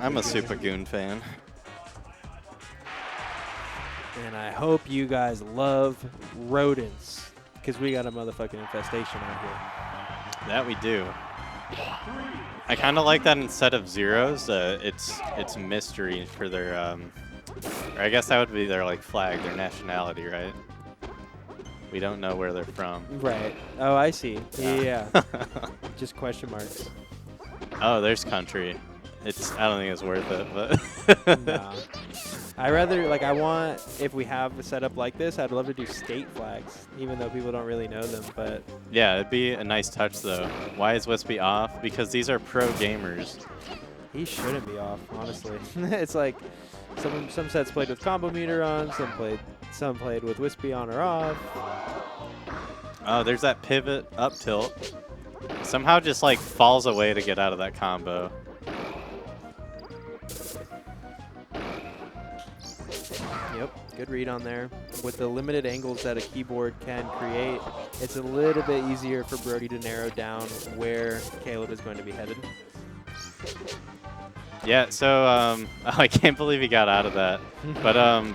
I'm a Super Goon fan. And I hope you guys love rodents, because we got a motherfucking infestation out here. That we do. I kind of like that instead of zeros, it's mystery for their, or I guess that would be their like flag, their nationality, right? We don't know where they're from. Right. Oh, I see. Yeah. Just question marks. Oh, there's country. I don't think it's worth it, but. Nah. I rather, like, if we have a setup like this, I'd love to do state flags, even though people don't really know them, but. Yeah, it'd be a nice touch, though. Why is Wispy off? Because these are pro gamers. He shouldn't be off, honestly. It's like some sets played with combo meter on, some played with Wispy on or off. Oh, there's that pivot up tilt. Somehow just like falls away to get out of that combo. Yep, good read on there. With the limited angles that a keyboard can create, it's a little bit easier for Brody to narrow down where Caleb is going to be headed. Yeah, so I can't believe he got out of that. But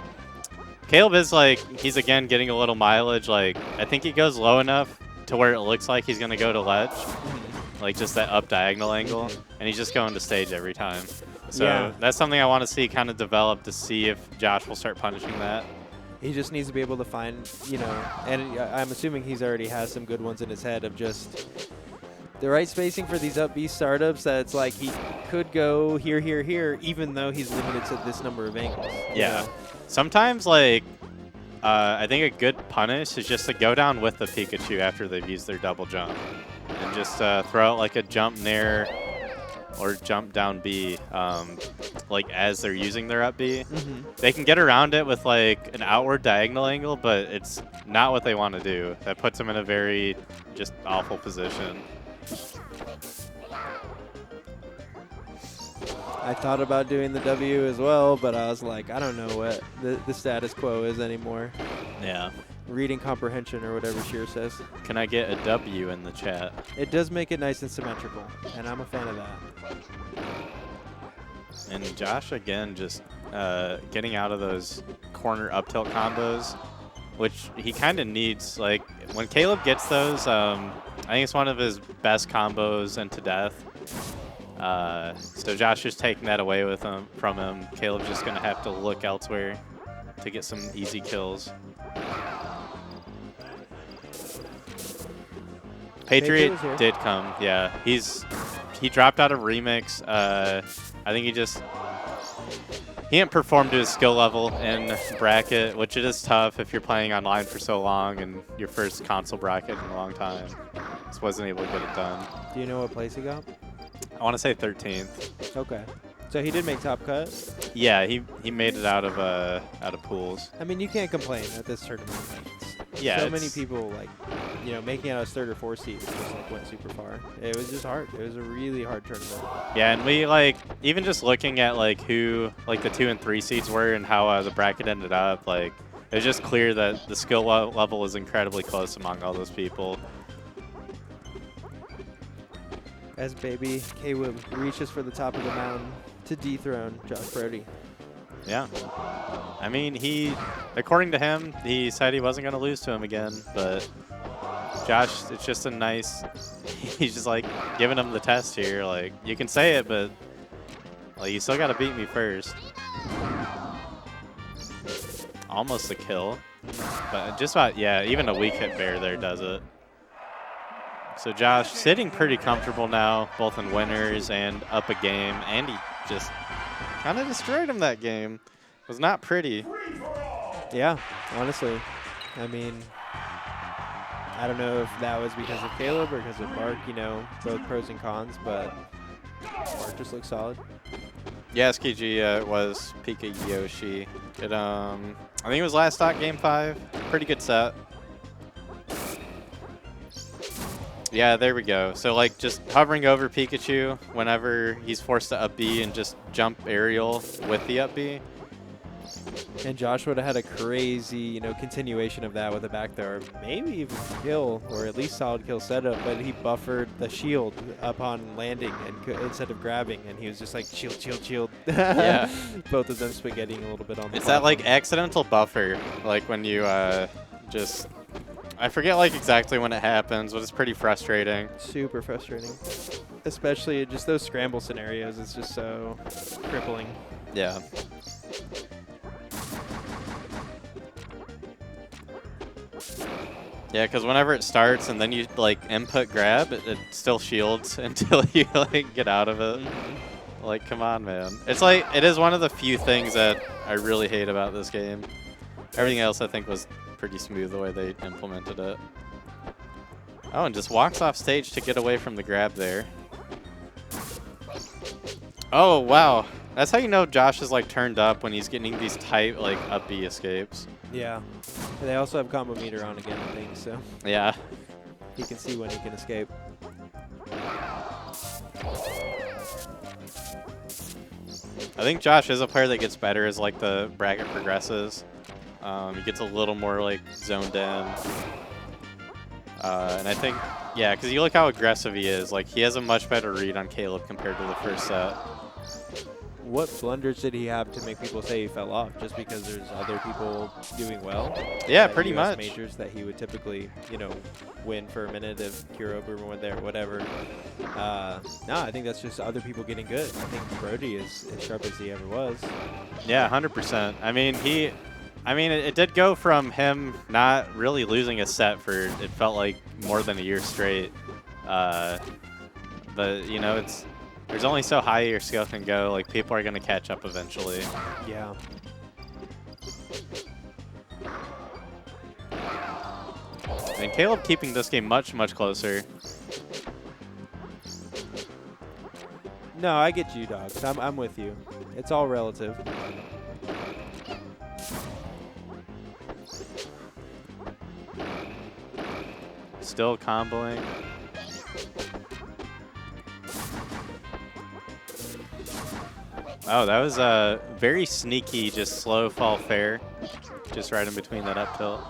Caleb is like, he's again getting a little mileage. Like, I think he goes low enough to where it looks like he's going to go to ledge. Like just that up diagonal angle. And he's just going to stage every time. So that's something I want to see kind of develop to see if Josh will start punishing that. He just needs to be able to find, and I'm assuming he's already has some good ones in his head of just the right spacing for these up B startups that it's like he could go here, here, here, even though he's limited to this number of angles. Yeah. Sometimes, like, I think a good punish is just to go down with the Pikachu after they've used their double jump. And just throw out, like, a jump nair or jump down B, like, as they're using their up B. They can get around it with, like, an outward diagonal angle, but it's not what they want to do. That puts them in a very just awful position. I thought about doing the W as well, but I was like, I don't know what the status quo is anymore. Yeah. Reading comprehension or whatever Sheer says. Can I get a W in the chat? It does make it nice and symmetrical, and I'm a fan of that. And Josh, again, just getting out of those corner up tilt combos, which he kind of needs. Like, when Caleb gets those, I think it's one of his best combos into death. So Josh just taking that away from him. Caleb's just going to have to look elsewhere to get some easy kills. Patriot did come, yeah. He dropped out of Remix. I think he didn't perform to his skill level in bracket, which it is tough if you're playing online for so long and your first console bracket in a long time. Just wasn't able to get it done. Do you know what place he got? I want to say 13th. Okay. So he did make top cut? Yeah, he made it out of pools. I mean, you can't complain at this tournament. Yeah, so many people, like, making out as third or fourth seed just like went super far. It was just hard. It was a really hard tournament. Yeah, and we like even just looking at like who like the 2 and 3 seeds were and how the bracket ended up. Like it was just clear that the skill level was incredibly close among all those people. As baby caweb reaches for the top of the mountain to dethrone Josh Brody. Yeah. I mean, according to him, he said he wasn't going to lose to him again, but Josh, it's just he's just like giving him the test here. Like, you can say it, but like, you still got to beat me first. Almost a kill, but just about, yeah, even a weak hit bear there does it. So Josh sitting pretty comfortable now, both in winners and up a game, and he just kind of destroyed him that game. It was not pretty. Yeah, honestly. I mean, I don't know if that was because of Caleb or because of Mark, both pros and cons, but Mark just looks solid. Yeah, SKG was Pika Yoshi. I think it was last stock game 5. Pretty good set. Yeah, there we go. So, like, just hovering over Pikachu whenever he's forced to up B and just jump aerial with the up B. And Josh would have had a crazy, you know, continuation of that with a back throw, or maybe even kill, or at least solid kill setup. But he buffered the shield upon landing and instead of grabbing, and he was just like shield, shield, shield. Yeah. Both of them spaghettiing a little bit on the. It's that like accidental buffer, like when you just. I forget like exactly when it happens, but it's pretty frustrating. Super frustrating, especially just those scramble scenarios. It's just so crippling. Yeah. Yeah, because whenever it starts and then you like input grab, it still shields until you like get out of it. Like, come on, man. It's like it is one of the few things that I really hate about this game. Everything else I think was pretty smooth the way they implemented it. Oh, and just walks off stage to get away from the grab there. Oh, wow. That's how you know Josh is like turned up when he's getting these tight like up B escapes. Yeah. And they also have combo meter on again, I think, so Yeah. he can see when he can escape. I think Josh is a player that gets better as like the bracket progresses. He gets a little more like zoned in. And I think, yeah, because you look how aggressive he is. Like he has a much better read on Caleb compared to the first set. What blunders did he have to make people say he fell off? Just because there's other people doing well? Yeah, at pretty US much. Majors that he would typically, you know, win for a minute if Kuro went there, whatever. No, I think that's just other people getting good. I think Brody is as sharp as he ever was. Yeah, 100%. I mean, it did go from him not really losing a set for, it felt like more than a year straight. But, you know, there's only so high your skill can go. Like, people are going to catch up eventually. Yeah. And Caleb keeping this game much, much closer. No, I get you, dogs. I'm with you. It's all relative. Still comboing. Oh, that was a very sneaky, just slow fall fair. Just right in between that up tilt.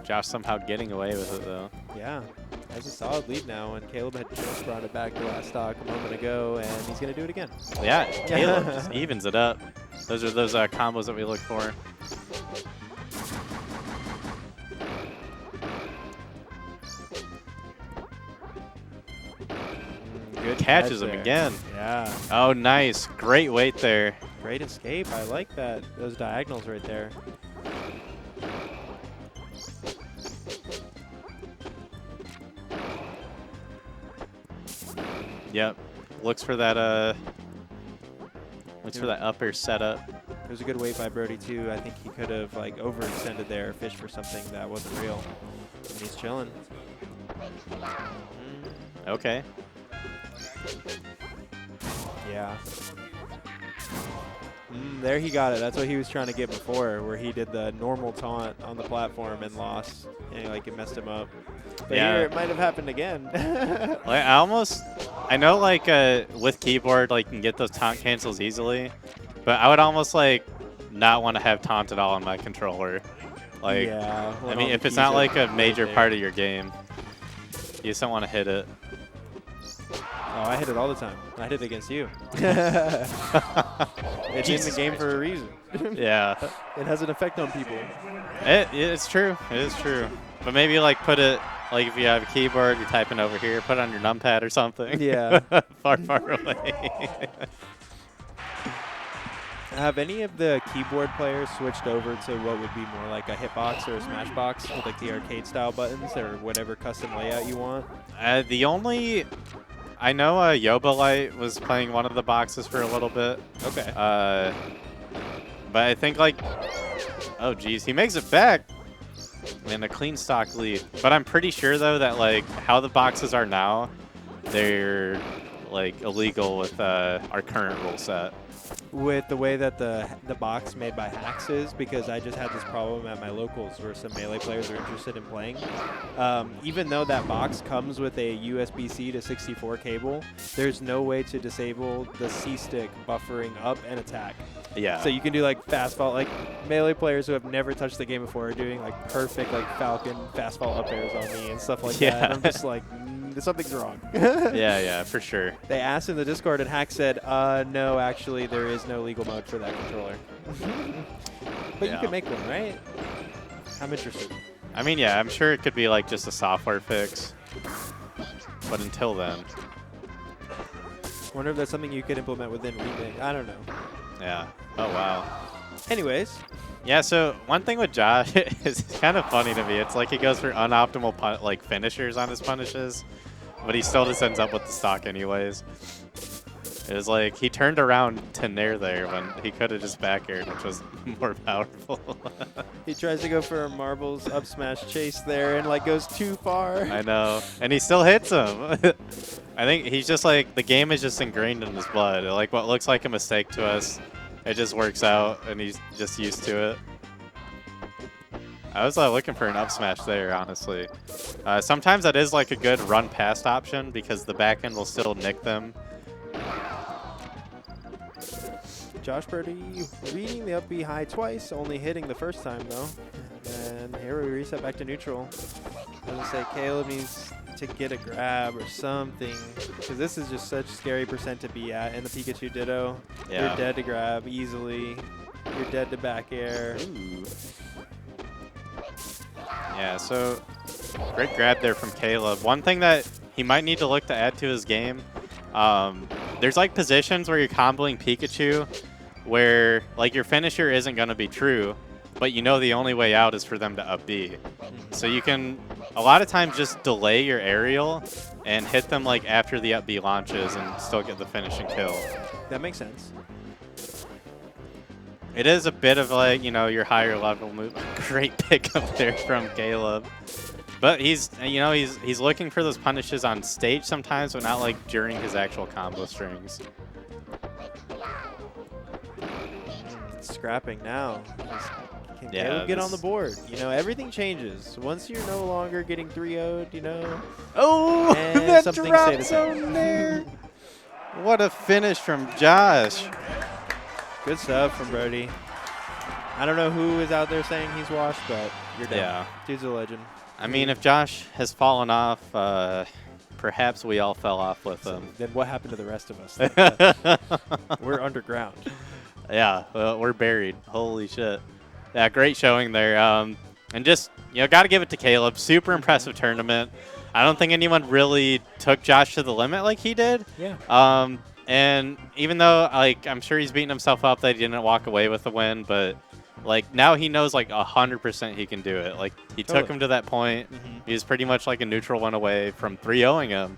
Josh somehow getting away with it, though. Yeah. Has a solid lead now, and Caleb had just brought it back to last stock a moment ago, and he's going to do it again. Yeah, Caleb just evens it up. Those are those combos that we look for. Good Catches catch him there. again. Yeah. Oh, nice. Great weight there. Great escape. I like that. Those diagonals right there. Yep. Looks for that upper setup. It was a good weight by Brody, too. I think he could have, like, overextended there, fished for something that wasn't real. And he's chilling. Okay. Yeah. There he got it. That's what he was trying to get before, where he did the normal taunt on the platform and lost. And, like, it messed him up. But Yeah. here it might have happened again. Like, I know, like, with keyboard, like, you can get those taunt cancels easily, but I would almost, like, not want to have taunt at all on my controller. Like, yeah. I mean, if it's not, like, a major part of your game, you just don't want to hit it. Oh, I hit it all the time. I hit it against you. It's in the game for a reason. Yeah. It has an effect on people. It's true. It is true. But maybe, like, put it, like, if you have a keyboard, you're typing over here, put it on your numpad or something. Yeah. far, far away. Have any of the keyboard players switched over to what would be more like a hitbox or a smashbox with, like, the arcade-style buttons or whatever custom layout you want? I know Yoba Light was playing one of the boxes for a little bit. Okay. But I think, like, oh, geez, he makes it back. And a clean stock lead. But I'm pretty sure, though, that, like, how the boxes are now, they're, like, illegal with our current rule set. with the way that the box made by Hacks is, because I just had this problem at my locals where some Melee players are interested in playing. Even though that box comes with a USB-C to 64 cable, there's no way to disable the C-stick buffering up and attack. Yeah. So you can do like fast fall, like Melee players who have never touched the game before are doing like perfect like Falcon fast fall up airs on me and stuff like that. And I'm just like, something's wrong. Yeah, for sure. They asked in the Discord, and Hack said, no, actually, there is no legal mode for that controller. But you can make one, right? I'm interested. I mean, yeah, I'm sure it could be like just a software fix. But until then. I wonder if that's something you could implement within Remake. I don't know. Yeah. Oh, wow. Anyways. Yeah, so one thing with Josh is kind of funny to me. It's like he goes for unoptimal finishers on his punishes, but he still just ends up with the stock anyways. It was like he turned around to nair there when he could have just back aired, which was more powerful. He tries to go for a marbles up smash chase there and like goes too far. I know, and he still hits him. I think he's just like, the game is just ingrained in his blood. Like what looks like a mistake to us, it just works out, and he's just used to it. I was looking for an up smash there, honestly. Sometimes that is like a good run past option because the back end will still nick them. Josh Brody reading the up B high twice, only hitting the first time though. And here we reset back to neutral. I was gonna say Caleb needs to get a grab or something, because this is just such scary percent to be at. And the Pikachu Ditto, Yeah. You're dead to grab easily. You're dead to back air. Ooh. Yeah, so great grab there from Caleb. One thing that he might need to look to add to his game, there's like positions where you're comboing Pikachu where like your finisher isn't going to be true, but you know the only way out is for them to up B. So you can a lot of times just delay your aerial and hit them like after the up B launches and still get the finishing kill. That makes sense. It is a bit of like, you know, your higher level move. Great pickup there from Caleb. But he's, you know, he's looking for those punishes on stage sometimes, but not like during his actual combo strings. Scrapping now. Can Yeah, Caleb get on the board? You know, everything changes. Once you're no longer getting 3-0'd, you know. Oh, and that something drop stay the same. zone there. What a finish from Josh. Good stuff from Brody. I don't know who is out there saying he's washed, but you're dead. Yeah. Dude's a legend. I mean, if Josh has fallen off, perhaps we all fell off with him. Then what happened to the rest of us? We're underground. Yeah, well, we're buried. Holy shit. Yeah, great showing there. And just, you know, got to give it to Caleb. Super impressive tournament. I don't think anyone really took Josh to the limit like he did. Yeah. And even though, like, I'm sure he's beating himself up that he didn't walk away with the win, but, like, now he knows, like, 100% he can do it. Like, he took him to that point. He was pretty much, like, a neutral one away from 3-0ing him.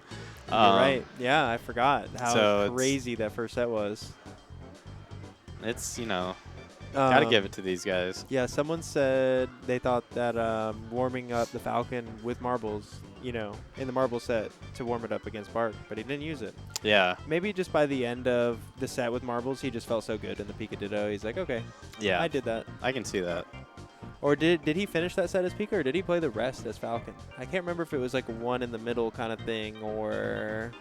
You're right. Yeah, I forgot how crazy that first set was. It's, you know, got to give it to these guys. Yeah, someone said they thought that warming up the Falcon with marbles, you know, in the marble set to warm it up against Bark, but he didn't use it. Yeah. Maybe just by the end of the set with marbles, he just felt so good in the Pika Ditto. He's like, okay, yeah, I did that. I can see that. Or did he finish that set as Pika, or did he play the rest as Falcon? I can't remember if it was like one in the middle kind of thing, or...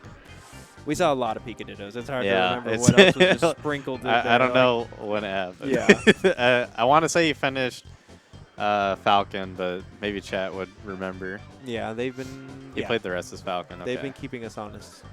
We saw a lot of Pika Dittos. It's hard to remember what else was just sprinkled in there. I don't know when it happened. Yeah. I want to say he finished Falcon, but maybe chat would remember. Yeah, they've been... He played the rest as Falcon. Okay. They've been keeping us honest.